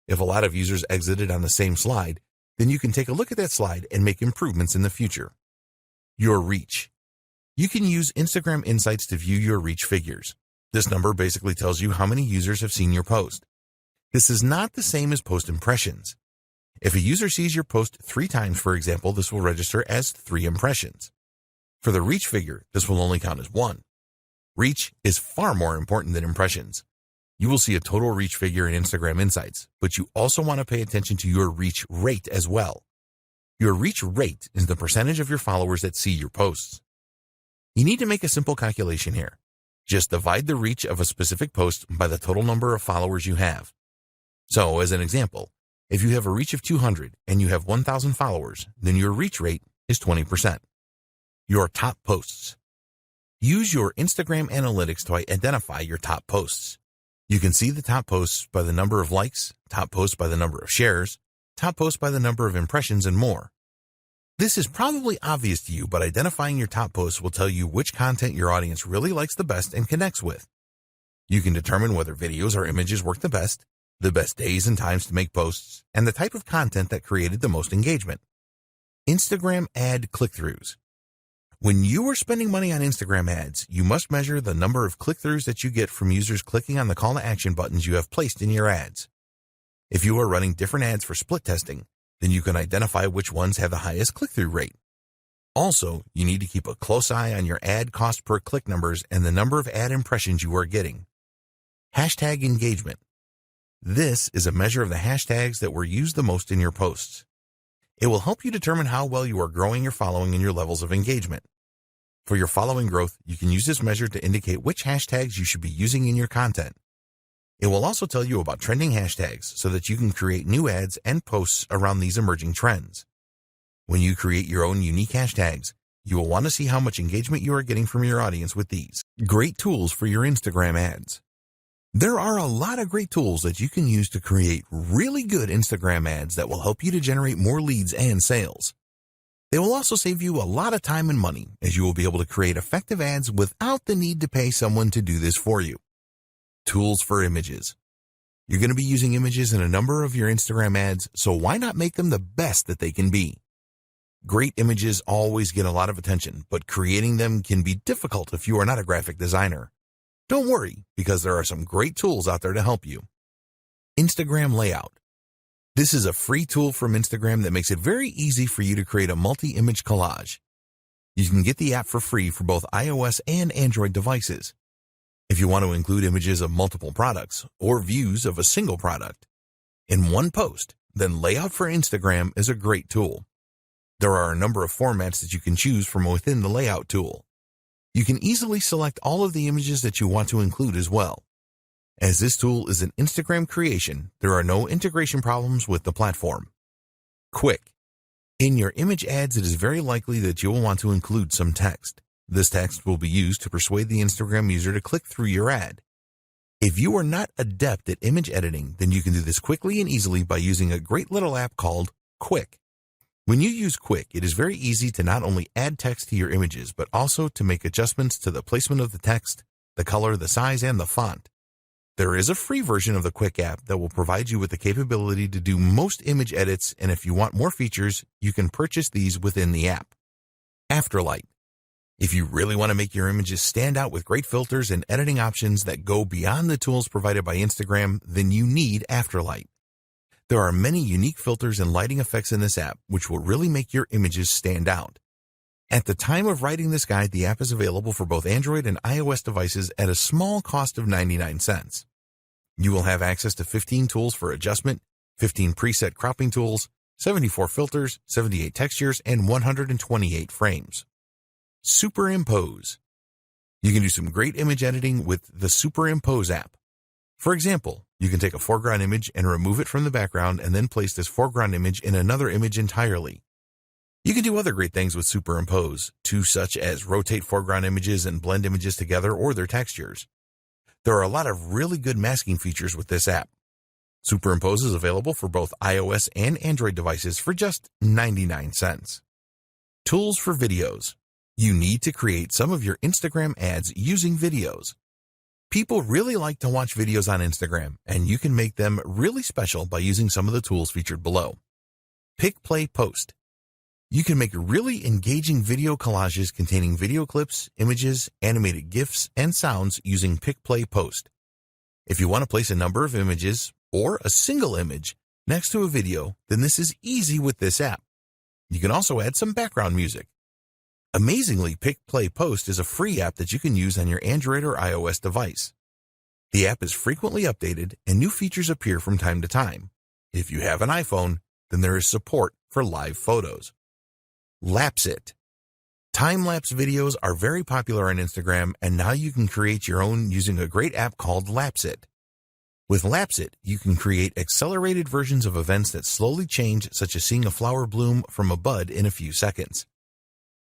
If a lot of users exited on the same slide, then you can take a look at that slide and make improvements in the future. Your reach. You can use Instagram Insights to view your reach figures. This number basically tells you how many users have seen your post. This is not the same as post impressions. If a user sees your post 3 times, for example, this will register as 3 impressions. For the reach figure, this will only count as 1. Reach is far more important than impressions. You will see a total reach figure in Instagram Insights, but you also want to pay attention to your reach rate as well. Your reach rate is the percentage of your followers that see your posts. You need to make a simple calculation here. Just divide the reach of a specific post by the total number of followers you have. So, as an example, if you have a reach of 200 and you have 1,000 followers, then your reach rate is 20%. Your top posts. Use your Instagram analytics to identify your top posts. You can see the top posts by the number of likes, top posts by the number of shares, top posts by the number of impressions, and more. This is probably obvious to you, but identifying your top posts will tell you which content your audience really likes the best and connects with. You can determine whether videos or images work the best days and times to make posts, and the type of content that created the most engagement. Instagram ad click-throughs. When you are spending money on Instagram ads, you must measure the number of click-throughs that you get from users clicking on the call to action buttons you have placed in your ads. If you are running different ads for split testing, then you can identify which ones have the highest click-through rate. Also, you need to keep a close eye on your ad cost per click numbers and the number of ad impressions you are getting. Hashtag engagement. This is a measure of the hashtags that were used the most in your posts. It will help you determine how well you are growing your following and your levels of engagement. For your following growth, you can use this measure to indicate which hashtags you should be using in your content. It will also tell you about trending hashtags so that you can create new ads and posts around these emerging trends. When you create your own unique hashtags, you will want to see how much engagement you are getting from your audience with these. Great tools for your Instagram ads. There are a lot of great tools that you can use to create really good Instagram ads that will help you to generate more leads and sales. They will also save you a lot of time and money, as you will be able to create effective ads without the need to pay someone to do this for you. Tools for images. You're going to be using images in a number of your Instagram ads, so why not make them the best that they can be? Great images always get a lot of attention, but creating them can be difficult if you are not a graphic designer. Don't worry, because there are some great tools out there to help you. Instagram Layout. This is a free tool from Instagram that makes it very easy for you to create a multi-image collage. You can get the app for free for both iOS and Android devices. If you want to include images of multiple products or views of a single product in one post, then Layout for Instagram is a great tool. There are a number of formats that you can choose from within the Layout tool. You can easily select all of the images that you want to include as well. As this tool is an Instagram creation, there are no integration problems with the platform. Quick. In your image ads, it is very likely that you will want to include some text. This text will be used to persuade the Instagram user to click through your ad. If you are not adept at image editing, then you can do this quickly and easily by using a great little app called Quick. When you use Quick, it is very easy to not only add text to your images, but also to make adjustments to the placement of the text, the color, the size, and the font. There is a free version of the Quick app that will provide you with the capability to do most image edits, and if you want more features, you can purchase these within the app. Afterlight. If you really want to make your images stand out with great filters and editing options that go beyond the tools provided by Instagram, then you need Afterlight. There are many unique filters and lighting effects in this app which will really make your images stand out. At the time of writing this guide, the app is available for both Android and iOS devices at a small cost of 99 cents. You will have access to 15 tools for adjustment, 15 preset cropping tools, 74 filters, 78 textures, and 128 frames. Superimpose. You can do some great image editing with the Superimpose app. For example, you can take a foreground image and remove it from the background and then place this foreground image in another image entirely. You can do other great things with Superimpose, too, such as rotate foreground images and blend images together or their textures. There are a lot of really good masking features with this app. Superimpose is available for both iOS and Android devices for just 99 cents. Tools for videos. You need to create some of your Instagram ads using videos. People really like to watch videos on Instagram, and you can make them really special by using some of the tools featured below. Pick, Play, Post. You can make really engaging video collages containing video clips, images, animated GIFs, and sounds using Pick, Play, Post. If you want to place a number of images or a single image next to a video, then this is easy with this app. You can also add some background music. Amazingly, Pick, Play, Post is a free app that you can use on your Android or iOS device. The app is frequently updated and new features appear from time to time. If you have an iPhone, then there is support for live photos. Lapsit. Time-lapse videos are very popular on Instagram, and now you can create your own using a great app called Lapsit. With Lapsit, you can create accelerated versions of events that slowly change, such as seeing a flower bloom from a bud in a few seconds.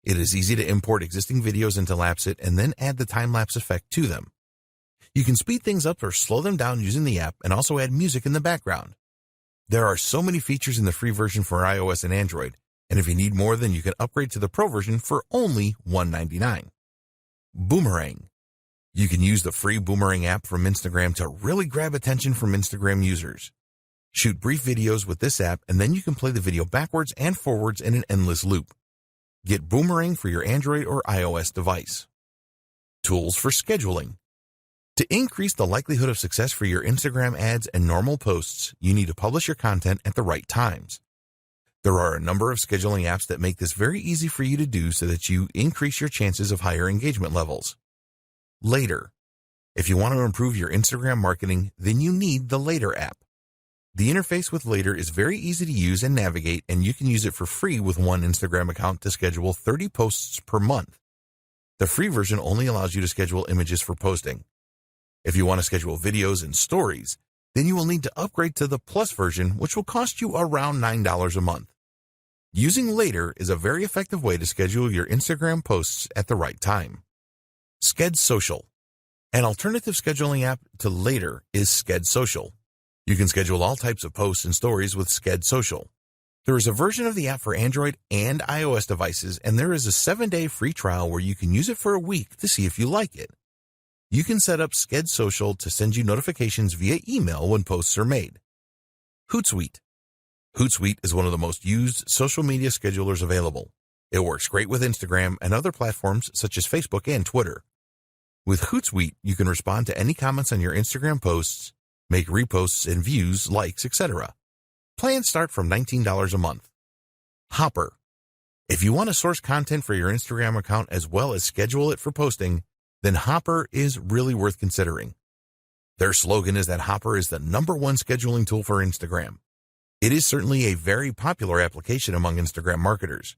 It is easy to import existing videos into Lapsit and then add the time-lapse effect to them. You can speed things up or slow them down using the app and also add music in the background. There are so many features in the free version for iOS and Android, and if you need more, then you can upgrade to the Pro version for only $1.99. Boomerang. You can use the free Boomerang app from Instagram to really grab attention from Instagram users. Shoot brief videos with this app, and then you can play the video backwards and forwards in an endless loop. Get Boomerang for your Android or iOS device. Tools for scheduling. To increase the likelihood of success for your Instagram ads and normal posts, you need to publish your content at the right times. There are a number of scheduling apps that make this very easy for you to do so that you increase your chances of higher engagement levels. Later. If you want to improve your Instagram marketing, then you need the Later app. The interface with Later is very easy to use and navigate, and you can use it for free with one Instagram account to schedule 30 posts per month. The free version only allows you to schedule images for posting. If you want to schedule videos and stories, then you will need to upgrade to the Plus version, which will cost you around $9 a month. Using Later is a very effective way to schedule your Instagram posts at the right time. Sked Social. An alternative scheduling app to Later is Sked Social. You can schedule all types of posts and stories with Sked Social. There is a version of the app for Android and iOS devices, and there is a 7-day free trial where you can use it for a week to see if you like it. You can set up Sked Social to send you notifications via email when posts are made. Hootsuite. Hootsuite is one of the most used social media schedulers available. It works great with Instagram and other platforms such as Facebook and Twitter. With Hootsuite, you can respond to any comments on your Instagram posts, make reposts and views, likes, etc. Plans start from $19 a month. Hopper. If you want to source content for your Instagram account as well as schedule it for posting, then Hopper is really worth considering. Their slogan is that Hopper is the #1 scheduling tool for Instagram. It is certainly a very popular application among Instagram marketers.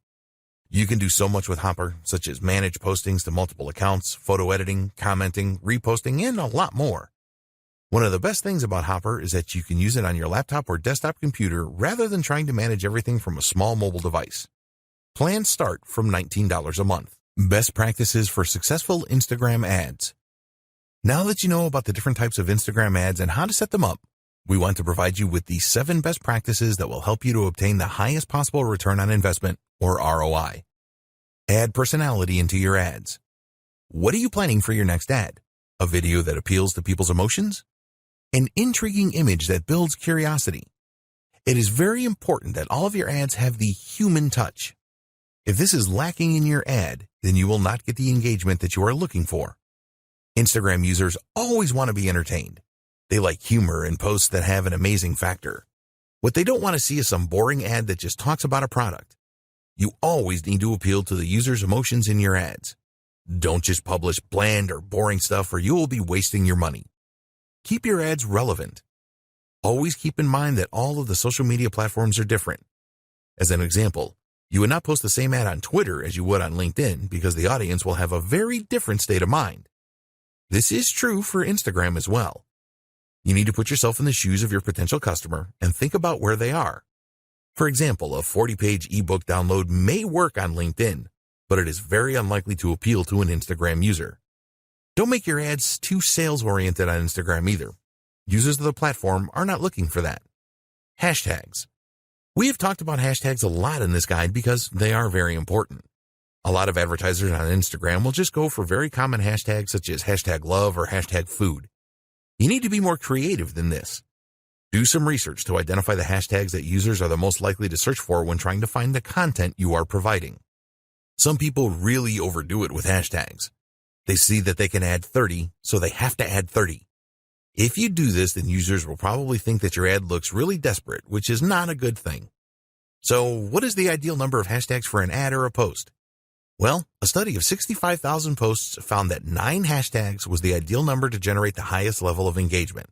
You can do so much with Hopper, such as manage postings to multiple accounts, photo editing, commenting, reposting, and a lot more. One of the best things about Hopper is that you can use it on your laptop or desktop computer rather than trying to manage everything from a small mobile device. Plans start from $19 a month. Best practices for successful Instagram ads. Now that you know about the different types of Instagram ads and how to set them up, we want to provide you with the 7 best practices that will help you to obtain the highest possible return on investment, or ROI. Add personality into your ads. What are you planning for your next ad? A video that appeals to people's emotions? An intriguing image that builds curiosity. It is very important that all of your ads have the human touch. If this is lacking in your ad, then you will not get the engagement that you are looking for. Instagram users always want to be entertained. They like humor and posts that have an amazing factor. What they don't want to see is some boring ad that just talks about a product. You always need to appeal to the user's emotions in your ads. Don't just publish bland or boring stuff, or you will be wasting your money. Keep your ads relevant. Always keep in mind that all of the social media platforms are different. As an example, you would not post the same ad on Twitter as you would on LinkedIn because the audience will have a very different state of mind. This is true for Instagram as well. You need to put yourself in the shoes of your potential customer and think about where they are. For example, a 40-page ebook download may work on LinkedIn, but it is very unlikely to appeal to an Instagram user. Don't make your ads too sales-oriented on Instagram either. Users of the platform are not looking for that. Hashtags. We have talked about hashtags a lot in this guide because they are very important. A lot of advertisers on Instagram will just go for very common hashtags such as hashtag love or hashtag food. You need to be more creative than this. Do some research to identify the hashtags that users are the most likely to search for when trying to find the content you are providing. Some people really overdo it with hashtags. They see that they can add 30, so they have to add 30. If you do this, then users will probably think that your ad looks really desperate, which is not a good thing. So, what is the ideal number of hashtags for an ad or a post? Well, a study of 65,000 posts found that 9 hashtags was the ideal number to generate the highest level of engagement.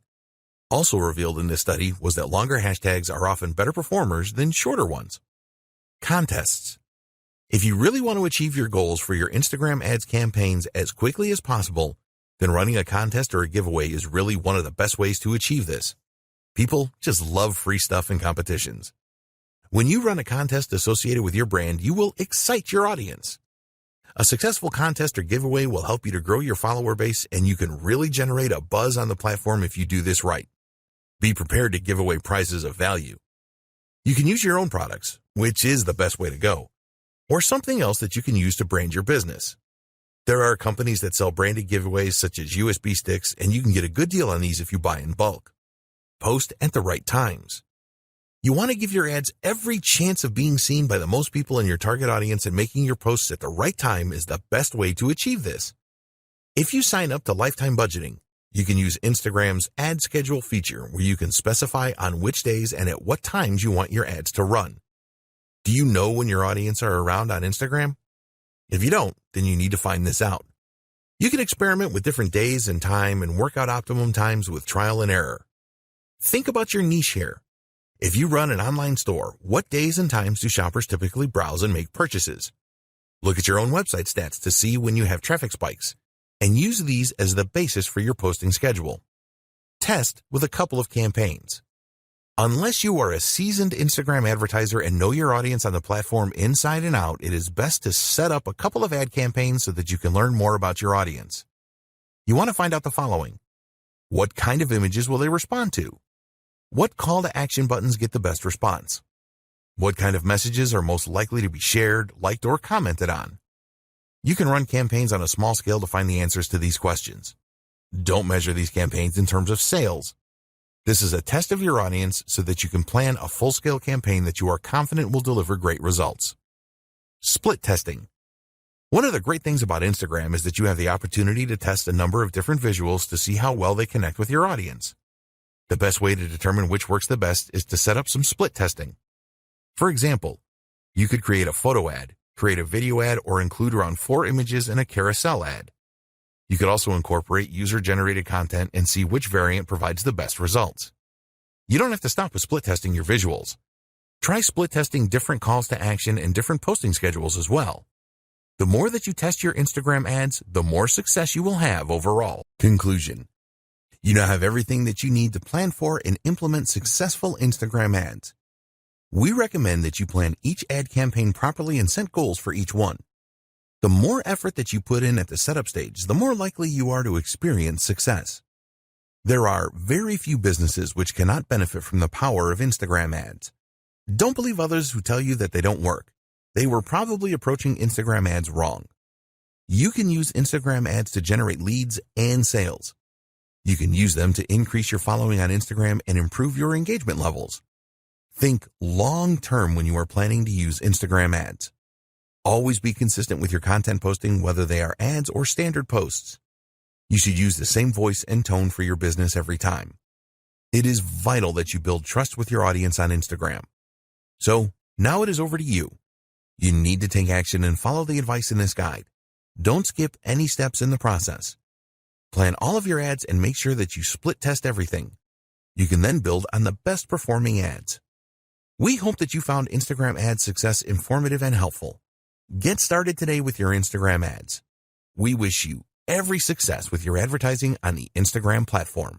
Also revealed in this study was that longer hashtags are often better performers than shorter ones. Contests. If you really want to achieve your goals for your Instagram ads campaigns as quickly as possible, then running a contest or a giveaway is really one of the best ways to achieve this. People just love free stuff and competitions. When you run a contest associated with your brand, you will excite your audience. A successful contest or giveaway will help you to grow your follower base, and you can really generate a buzz on the platform if you do this right. Be prepared to give away prizes of value. You can use your own products, which is the best way to go, or something else that you can use to brand your business. There are companies that sell branded giveaways such as USB sticks, and you can get a good deal on these if you buy in bulk. Post at the right times. You want to give your ads every chance of being seen by the most people in your target audience, and making your posts at the right time is the best way to achieve this. If you sign up to lifetime budgeting, you can use Instagram's ad schedule feature where you can specify on which days and at what times you want your ads to run. Do you know when your audience are around on Instagram? If you don't, then you need to find this out. You can experiment with different days and time and work out optimum times with trial and error. Think about your niche here. If you run an online store, what days and times do shoppers typically browse and make purchases? Look at your own website stats to see when you have traffic spikes, and use these as the basis for your posting schedule. Test with a couple of campaigns. Unless you are a seasoned Instagram advertiser and know your audience on the platform inside and out, it is best to set up a couple of ad campaigns so that you can learn more about your audience. You want to find out the following. What kind of images will they respond to? What call to action buttons get the best response? What kind of messages are most likely to be shared, liked, or commented on? You can run campaigns on a small scale to find the answers to these questions. Don't measure these campaigns in terms of sales. This is a test of your audience so that you can plan a full-scale campaign that you are confident will deliver great results. Split testing. One of the great things about Instagram is that you have the opportunity to test a number of different visuals to see how well they connect with your audience. The best way to determine which works the best is to set up some split testing. For example, you could create a photo ad, create a video ad, or include around 4 images in a carousel ad. You could also incorporate user-generated content and see which variant provides the best results. You don't have to stop with split testing your visuals. Try split testing different calls to action and different posting schedules as well. The more that you test your Instagram ads, the more success you will have overall. Conclusion. You now have everything that you need to plan for and implement successful Instagram ads. We recommend that you plan each ad campaign properly and set goals for each one. The more effort that you put in at the setup stage, the more likely you are to experience success. There are very few businesses which cannot benefit from the power of Instagram ads. Don't believe others who tell you that they don't work. They were probably approaching Instagram ads wrong. You can use Instagram ads to generate leads and sales. You can use them to increase your following on Instagram and improve your engagement levels. Think long-term when you are planning to use Instagram ads. Always be consistent with your content posting, whether they are ads or standard posts. You should use the same voice and tone for your business every time. It is vital that you build trust with your audience on Instagram. So, now it is over to you. You need to take action and follow the advice in this guide. Don't skip any steps in the process. Plan all of your ads and make sure that you split test everything. You can then build on the best performing ads. We hope that you found Instagram ad success informative and helpful. Get started today with your Instagram ads. We wish you every success with your advertising on the Instagram platform.